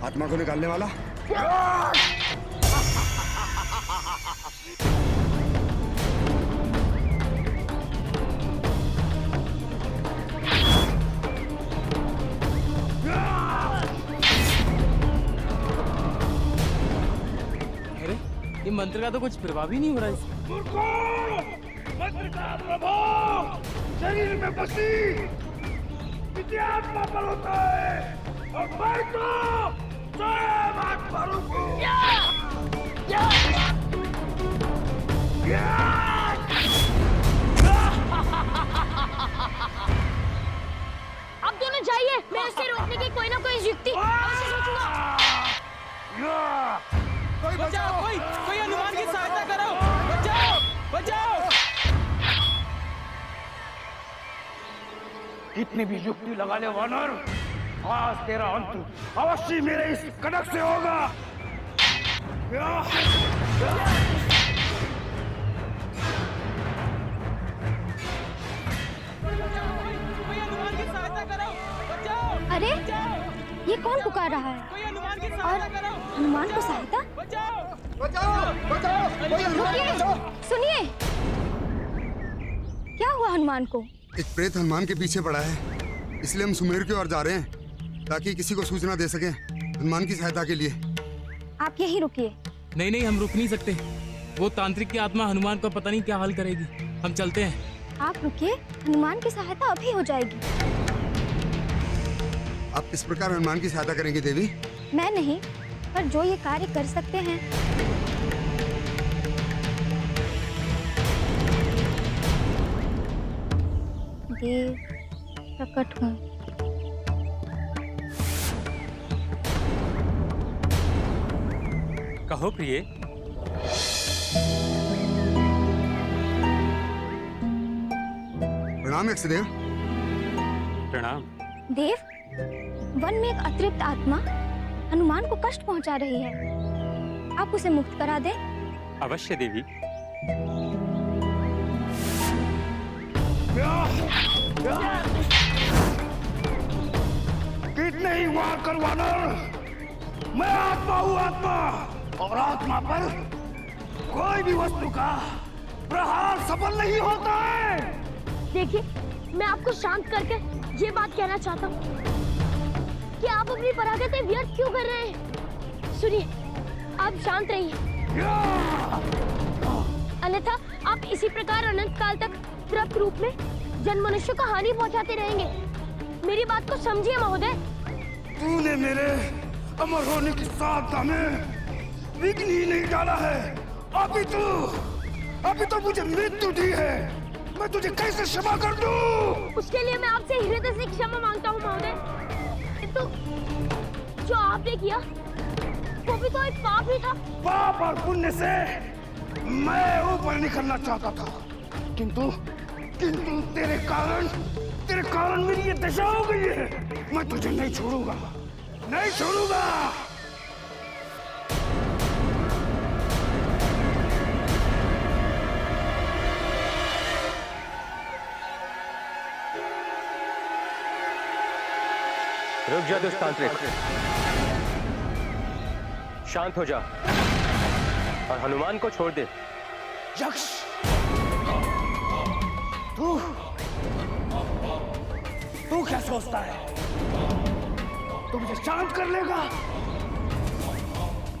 आत्मा को निकालने वाला? ये मंत्र का तो कुछ प्रभाव ही नहीं हो रहा है। मंत्र का प्रभाव शरीर में बसी आत्मा पर होता है और मैं तो स्वयं आत्मा रूप हूं। आप दोनों जाइए, मैं उसे रोकने की कोई ना कोई युक्ति अवश्य सोचूंगा। बचाओ, कोई हनुमान की सहायता करो। बचाओ, बचाओ। कितनी भी युक्ति लगा ले वानर, आज तेरा अंत अवश्य मेरे इस कनक से होगा। कोई हनुमान की सहायता करो। बचाओ। अरे ये कौन पुकार रहा है? कोई हनुमान की और सहायता करो। हनुमान को सहायता? बचाओ, बचाओ, बचाओ। रुकिए, सुनिए, क्या हुआ हनुमान को? एक प्रेत हनुमान के पीछे पड़ा है, इसलिए हम सुमेर की ओर जा रहे हैं ताकि किसी को सूचना दे सके हनुमान की सहायता के लिए। आप यहीं रुकिए। नहीं नहीं, हम रुक नहीं सकते। वो तांत्रिक की आत्मा हनुमान का पता नहीं क्या हाल करेगी। हम चलते हैं। आप रुकिए, हनुमान की सहायता अभी हो जाएगी। आप किस प्रकार हनुमान की सहायता करेंगे देवी? मैं नहीं, पर जो ये कार्य कर सकते हैं। देव प्रकट हूँ। कहो प्रिय। प्रणाम यक्षदेव। प्रणाम। देव, वन में एक अतृप्त आत्मा हनुमान को कष्ट पहुंचा रही है। आप उसे मुक्त करा दें। अवश्य देवी। कितने ही वार करवाना, मैं आत्मा हूँ आत्मा, और आत्मा पर कोई भी वस्तु का प्रहार सफल नहीं होता है। देखिए, मैं आपको शांत करके ये बात कहना चाहता हूँ कि आप अपनी परागतें व्यर्थ क्यों कर रहे हैं। सुनिए, आप शांत रहिए, अन्यथा आप इसी प्रकार अनंत काल तक तृप्त रूप में जन मनुष्य को हानि पहुंचाते रहेंगे। मेरी बात को समझिए महोदय। तूने मेरे अमर होने की साधना में विघ्न ही नहीं डाला है, अभी तो मुझे मृत्यु दी है। मैं तुझे कैसे क्षमा कर दूं? उसके लिए मैं आपसे हृदय से क्षमा मांगता हूँ महोदय। तो जो आपने किया वो भी तो एक पाप ही था। पाप और पुण्य से मैं ऊपर निकलना चाहता था, किंतु तेरे कारण मेरी ये दशा हो गई है। मैं तुझे नहीं छोड़ूंगा, नहीं छोड़ूंगा। रुक जा दुष्टांत्रिक, शांत हो जा और हनुमान को छोड़ दे। यक्ष, तू क्या सोचता है? तू मुझे शांत कर लेगा?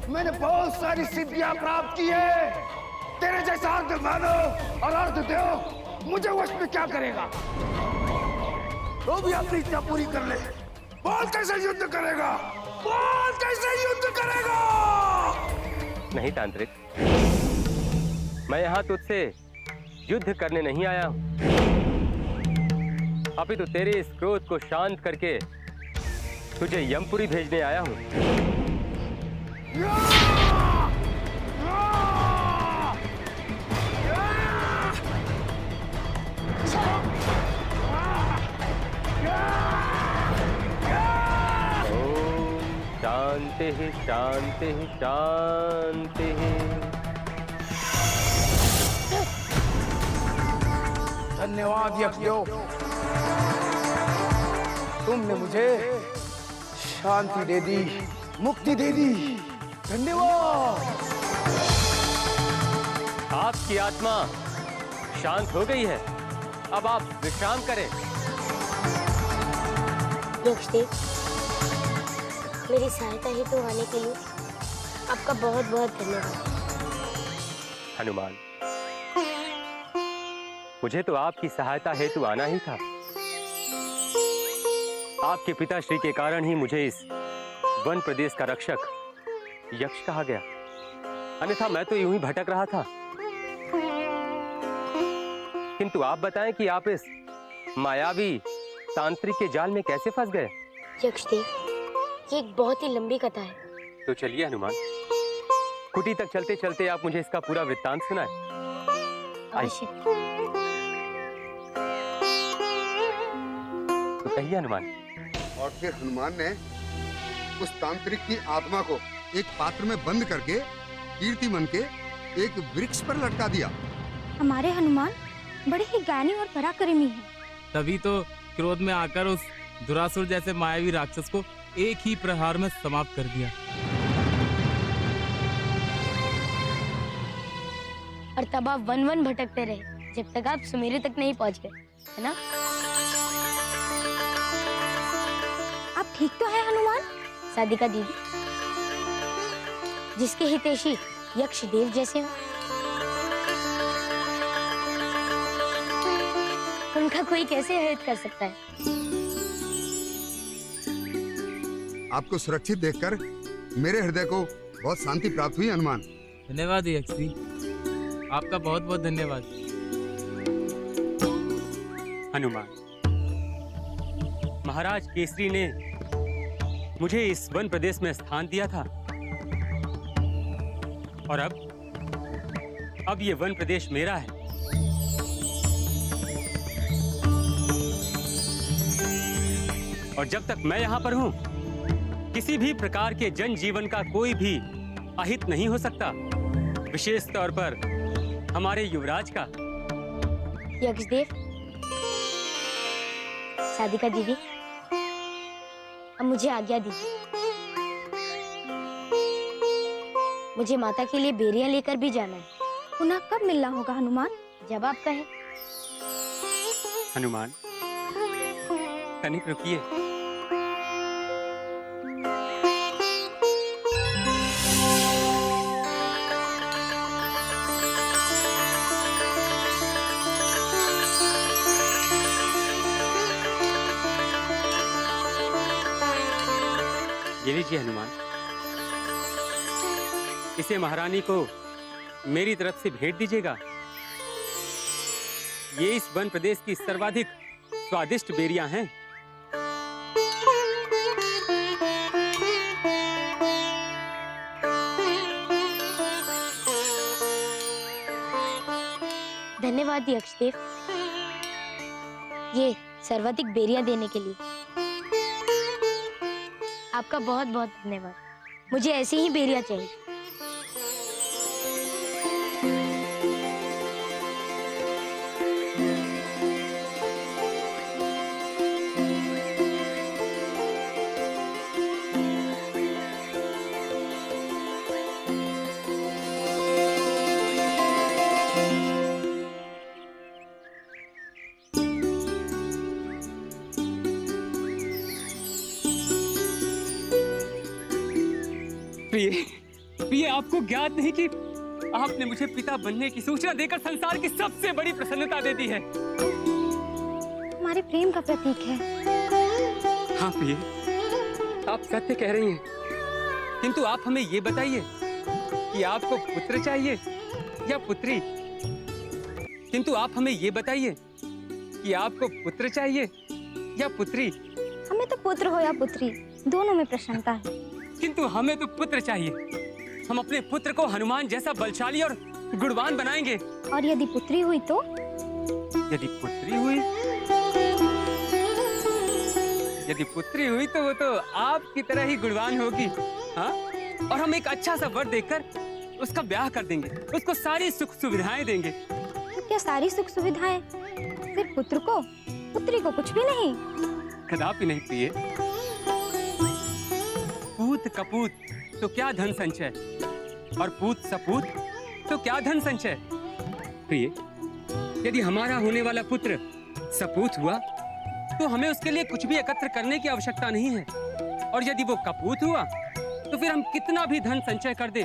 मैंने बहुत सारी सिद्धियां प्राप्त की है। तेरे जैसा अर्ध मानव और अर्ध देव मुझे वश में क्या करेगा? तो भी अपनी इच्छा पूरी कर ले। बोल कैसे युद्ध करेगा? बोल कैसे युद्ध करेगा? नहीं तांत्रिक, मैं यहाँ तुझसे युद्ध करने नहीं आया हूँ, अभी तो तेरे इस क्रोध को शांत करके तुझे यमपुरी भेजने आया हूँ। शांति ही शांति ही शांति ही। धन्यवाद यज्ञो, तुमने मुझे शांति दे दी, मुक्ति दे दी। धन्यवाद। आपकी आत्मा शांत हो गई है, अब आप विश्राम करें। यक्षदेव, मेरी सहायता हेतु आने के लिए आपका बहुत बहुत धन्यवाद। हनुमान, मुझे तो आपकी सहायता हेतु आना ही था। आपके पिताश्री के कारण ही मुझे इस वन प्रदेश का रक्षक यक्ष कहा गया, अन्यथा मैं तो यूं ही भटक रहा था। किंतु आप बताएं कि आप इस मायावी तांत्रिक के जाल में कैसे फंस गए? यक्षदेव, ये एक बहुत ही लंबी कथा है। तो चलिए हनुमान, कुटी तक चलते चलते आप मुझे इसका पूरा वृत्तांत सुनाएं। अवश्य। तो कहिए हनुमान। और फिर हनुमान ने उस तांत्रिक की आत्मा को एक पात्र में बंद करके कीर्तिमन के एक वृक्ष पर लटका दिया। हमारे हनुमान बड़े ही ज्ञानी और पराक्रमी हैं। तभी तो क्रोध में आकर उस दुरासुर जैसे मायावी राक्षस को एक ही प्रहार में समाप्त कर दिया। और तब आप वन वन भटकते रहे जब तक आप सुमेरु तक नहीं पहुंच गए, है ना? आप ठीक तो है हनुमान? साधिका दीदी, जिसके हितैषी यक्ष देव जैसे हो, उनका कोई कैसे हित कर सकता है? आपको सुरक्षित देखकर मेरे हृदय को बहुत शांति प्राप्त हुई हनुमान। धन्यवाद यक्षी, आपका बहुत बहुत धन्यवाद। हनुमान, महाराज केसरी ने मुझे इस वन प्रदेश में स्थान दिया था, और अब ये वन प्रदेश मेरा है। और जब तक मैं यहाँ पर हूँ, किसी भी प्रकार के जन जीवन का कोई भी अहित नहीं हो सकता, विशेष तौर पर हमारे युवराज का। यक्षदेव, साधिका दीदी, अब मुझे आज्ञा दीजिए। मुझे माता के लिए बेरियां लेकर भी जाना है। पुनः कब मिलना होगा हनुमान? जब आप कहें। हनुमान, तनिक रुकिए। ये लीजिए हनुमान, इसे महारानी को मेरी तरफ से भेंट दीजिएगा। ये इस वन प्रदेश की सर्वाधिक स्वादिष्ट बेरियां हैं। धन्यवाद यक्षदेव, ये सर्वाधिक बेरियां देने के लिए। आपका बहुत बहुत धन्यवाद। मुझे ऐसी ही बेरियां चाहिए। प्रिय, आपको ज्ञात नहीं कि आपने मुझे पिता बनने की सूचना देकर संसार की सबसे बड़ी प्रसन्नता दे दी है। हमारे प्रेम का प्रतीक है। हाँ प्रिय, आप सत्य कह रही हैं, किंतु आप हमें ये बताइए कि आपको पुत्र चाहिए या पुत्री? किंतु आप हमें ये बताइए कि आपको पुत्र चाहिए या पुत्री? हमें तो पुत्र हो या पुत्री, दोनों में प्रसन्नता है। किंतु हमें तो पुत्र चाहिए। हम अपने पुत्र को हनुमान जैसा बलशाली और गुणवान बनाएंगे। और यदि पुत्री हुई तो? यदि पुत्री हुई तो वो तो आपकी तरह ही गुणवान होगी। हाँ, और हम एक अच्छा सा वर देकर उसका ब्याह कर देंगे, उसको सारी सुख सुविधाएं देंगे। तो क्या सारी सुख सुविधाएं सिर्फ पुत्र को, पुत्री को कुछ भी नहीं? कदापि नहीं प्रिय। पूत कपूत तो क्या धन संचय, और पूत सपूत तो क्या धन संचय। प्रिय, यदि हमारा होने वाला पुत्र सपूत हुआ तो हमें उसके लिए कुछ भी एकत्र करने की आवश्यकता नहीं है, और यदि वो कपूत हुआ तो फिर हम कितना भी धन संचय कर दे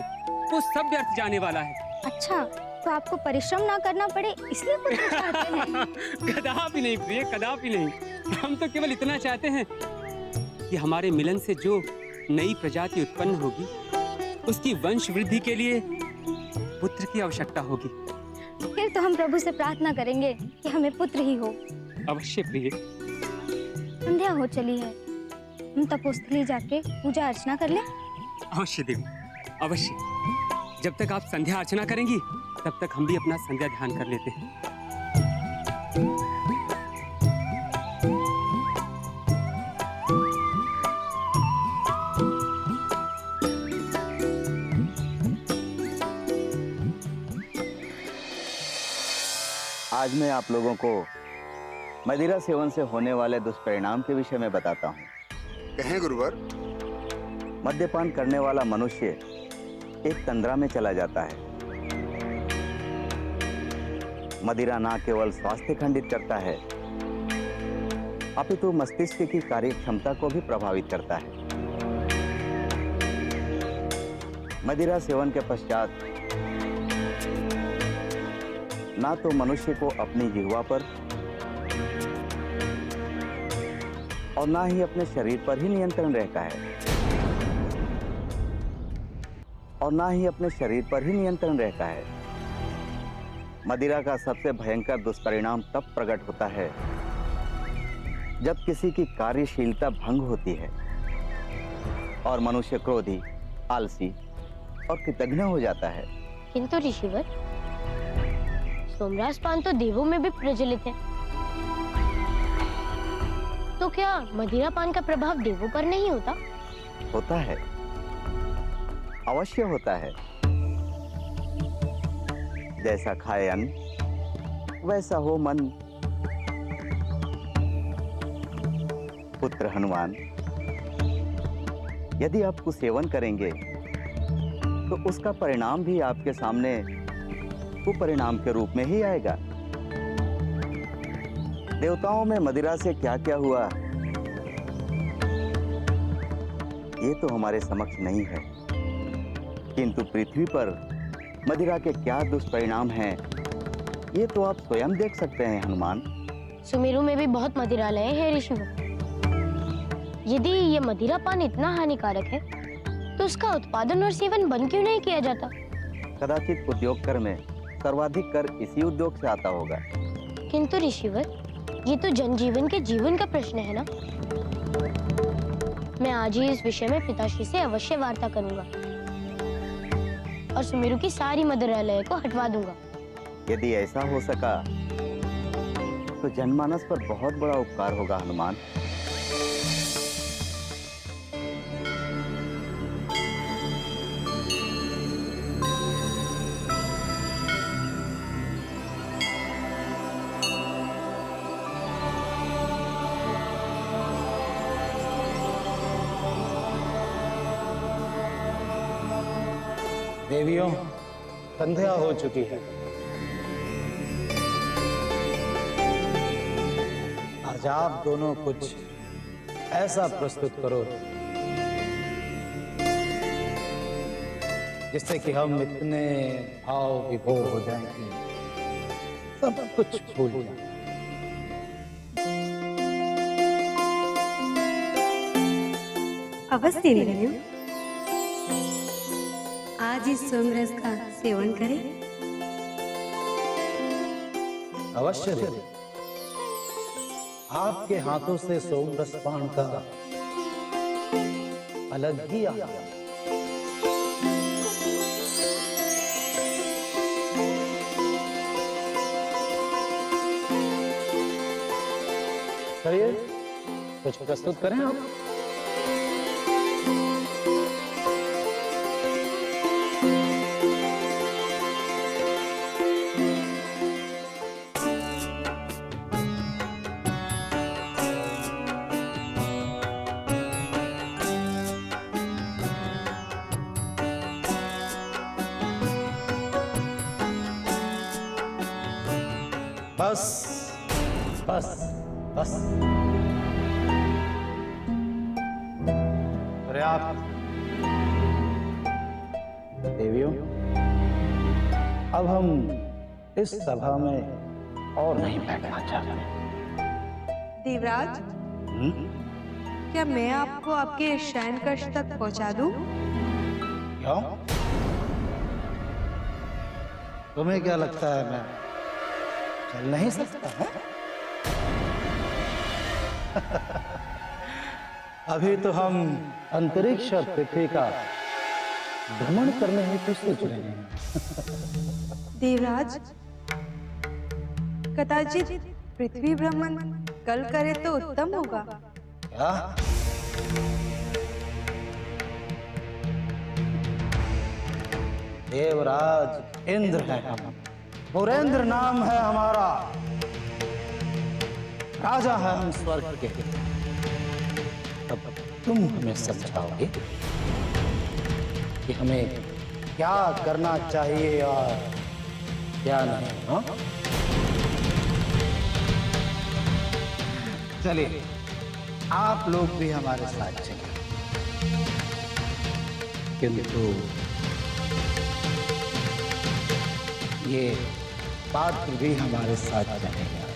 वो सब व्यर्थ जाने वाला है। अच्छा, तो आपको परिश्रम ना करना पड़े इसलिए पुत्र चाहते हैं? कदापि नहीं प्रिय, कदापि नहीं। हम तो केवल इतना चाहते हैं कि हमारे मिलन से जो नई प्रजाति उत्पन्न होगी उसकी वंश वृद्धि के लिए पुत्र की आवश्यकता होगी। फिर तो हम प्रभु से प्रार्थना करेंगे कि हमें पुत्र ही हो। अवश्य प्रिय। संध्या हो चली है, हम तपोस्थली जाके पूजा अर्चना कर ले। अवश्य देवी, अवश्य। जब तक आप संध्या अर्चना करेंगी तब तक हम भी अपना संध्या ध्यान कर लेते हैं। आज मैं आप लोगों को मदिरा सेवन से होने वाले दुष्परिणाम के विषय में बताता हूँ। कहें गुरुवर। मद्यपान करने वाला मनुष्य एक तंद्रा में चला जाता है। मदिरा न केवल स्वास्थ्य खंडित करता है, अपितु मस्तिष्क की कार्य क्षमता को भी प्रभावित करता है। मदिरा सेवन के पश्चात ना तो मनुष्य को अपनी जिह्वा पर और ना ही अपने शरीर पर ही नियंत्रण रहता है, मदिरा का सबसे भयंकर दुष्परिणाम तब प्रकट होता है जब किसी की कार्यशीलता भंग होती है और मनुष्य क्रोधी, आलसी और कृतघ्न हो जाता है। किंतु ऋषिवर, सोमराज पान तो देवों में भी प्रचलित है, तो क्या मदिरा पान का प्रभाव देवों पर नहीं होता? होता है, अवश्य होता है। जैसा खाए अन्न वैसा हो मन। पुत्र हनुमान, यदि आप कुसेवन करेंगे तो उसका परिणाम भी आपके सामने कुपरिणाम के रूप में ही आएगा। देवताओं में मदिरा से क्या क्या हुआ ये तो हमारे समक्ष नहीं है, किंतु पृथ्वी पर मदिरा के क्या दुष्परिणाम हैं ये तो आप स्वयं देख सकते हैं हनुमान। सुमेरु में भी बहुत मदिरालय है ऋषिवर। यदि ये मदिरा पान इतना हानिकारक है तो उसका उत्पादन और सेवन बंद क्यों नहीं किया जाता? कदाचित उद्योग कर में सर्वाधिक कर इसी उद्योग से आता होगा। किंतु ऋषिवर, ये तो जनजीवन के जीवन का प्रश्न है ना। मैं आज ही इस विषय में पिताश्री से अवश्य वार्ता करूंगा और सुमेरु की सारी मदिरालय को हटवा दूंगा। यदि ऐसा हो सका तो जनमानस पर बहुत बड़ा उपकार होगा हनुमान। देवियों, संध्या हो चुकी है। आज आप दोनों कुछ ऐसा प्रस्तुत करो जिससे कि हम इतने भाव विभोर हो जाएं कि सब कुछ भूल जाएं। अवश्य देवियों, आज इस सोमरस का सेवन करें। अवश्य देवी, आपके हाथों से सोमरस पान का अलग ही आनंद है। चलिए कुछ प्रस्तुत करें आप। बस बस बस पर्याप्त। देवियों, अब हम इस सभा में और नहीं बैठना चाहते। देवराज, क्या मैं आपको आपके शयन कक्ष तक पहुंचा दूं? क्यों? तुम्हें क्या लगता है मैं चल नहीं सकता है? अभी तो हम अंतरिक्ष और पृथ्वी का भ्रमण करने हेतु सोच रहे हैं। देवराज, कदाचित पृथ्वी भ्रमण कल करे तो उत्तम होगा। क्या? देवराज इंद्र है हम, पुरेंद्र नाम है हमारा, राजा है हम स्वर्ग के। तब तुम हमें समझाओगे कि हमें क्या करना चाहिए और क्या नहीं। हाँ, चलिए आप लोग भी हमारे साथ चलिए, किंतु ये पात्र भी हमारे साथ रहेगा।